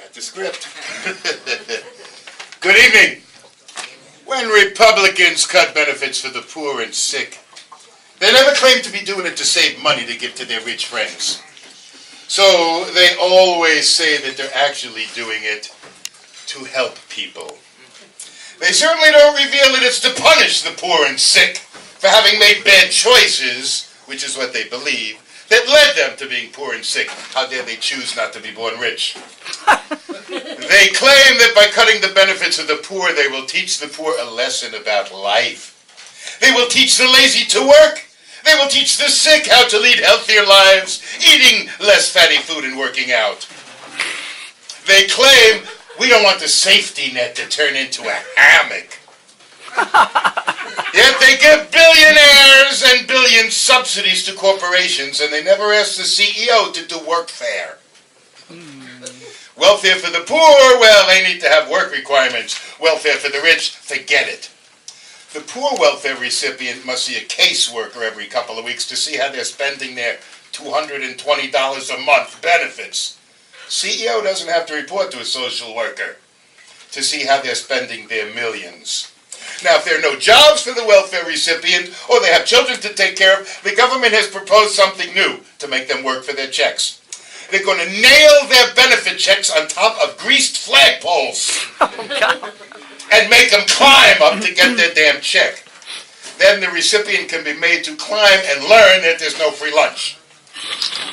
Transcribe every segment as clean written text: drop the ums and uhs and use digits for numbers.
Got the script. Good evening. When Republicans cut benefits for the poor and sick, they never claim to be doing it to save money to give to their rich friends. So they always say that they're actually doing it to help people. They certainly don't reveal that it's to punish the poor and sick for having made bad choices, which is what they believe, that led them to being poor and sick. How dare they choose not to be born rich? They claim that by cutting the benefits of the poor, they will teach the poor a lesson about life. They will teach the lazy to work. They will teach the sick how to lead healthier lives, eating less fatty food and working out. They claim we don't want the safety net to turn into a hammock. Yet they give billionaires and billion subsidies to corporations, and they never ask the CEO to do workfare. Welfare for the poor, well, they need to have work requirements. Welfare for the rich, forget it. The poor welfare recipient must see a caseworker every couple of weeks to see how they're spending their $220 a month benefits. CEO doesn't have to report to a social worker to see how they're spending their millions. Now, if there are no jobs for the welfare recipient or they have children to take care of, the government has proposed something new to make them work for their checks. They're going to nail their benefit checks on top of greased flagpoles and make them climb up to get their damn check. Then the recipient can be made to climb and learn that there's no free lunch.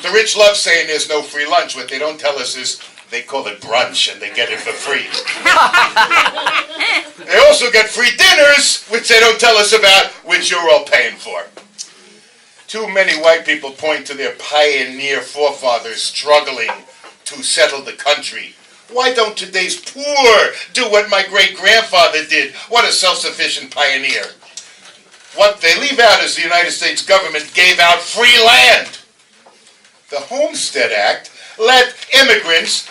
The rich love saying there's no free lunch. What they don't tell us is they call it brunch and they get it for free. They also get free dinners, which they don't tell us about, which you're all paying for. Too many white people point to their pioneer forefathers struggling to settle the country. Why don't today's poor do what my great-grandfather did? What a self-sufficient pioneer. What they leave out is the United States government gave out free land. The Homestead Act let immigrants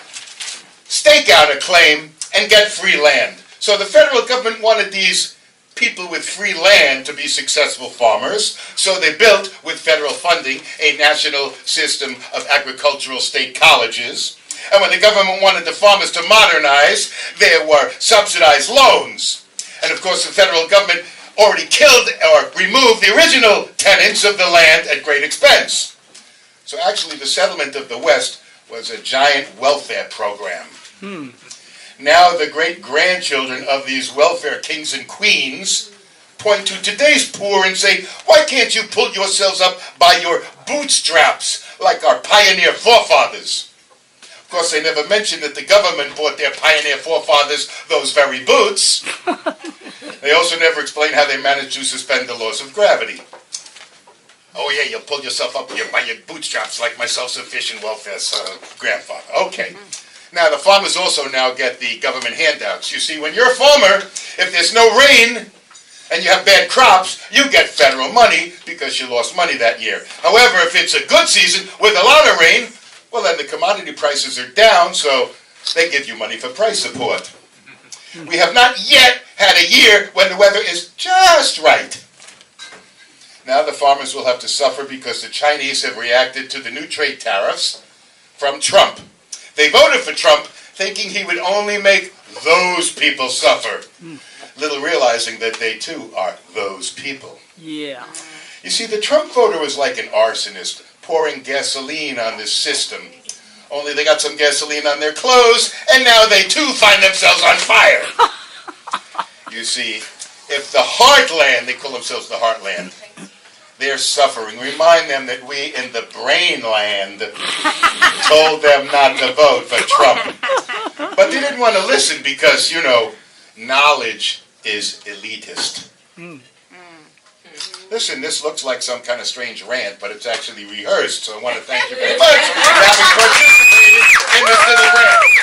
stake out a claim and get free land. So the federal government wanted these people with free land to be successful farmers, so they built, with federal funding, a national system of agricultural state colleges. And when the government wanted the farmers to modernize, there were subsidized loans. And of course the federal government already killed or removed the original tenants of the land at great expense. So actually the settlement of the West was a giant welfare program. Now the great-grandchildren of these welfare kings and queens point to today's poor and say, why can't you pull yourselves up by your bootstraps like our pioneer forefathers? Of course, they never mention that the government bought their pioneer forefathers those very boots. They also never explain how they managed to suspend the laws of gravity. Oh yeah, you'll pull yourself up by your bootstraps like my self-sufficient welfare grandfather. Okay. Now, the farmers also now get the government handouts. You see, when you're a farmer, if there's no rain and you have bad crops, you get federal money because you lost money that year. However, if it's a good season with a lot of rain, well, then the commodity prices are down, so they give you money for price support. We have not yet had a year when the weather is just right. Now the farmers will have to suffer because the Chinese have reacted to the new trade tariffs from Trump. They voted for Trump thinking he would only make those people suffer, little realizing that they too are those people. Yeah. You see, the Trump voter was like an arsonist pouring gasoline on this system. Only they got some gasoline on their clothes, and now they too find themselves on fire. You see, if the heartland, they call themselves the heartland, they're suffering. Remind them that we in the brain land told them not to vote for Trump. But they didn't want to listen because, you know, knowledge is elitist. Listen, this looks like some kind of strange rant, but it's actually rehearsed, so I want to thank you very much for having participated in this little rant.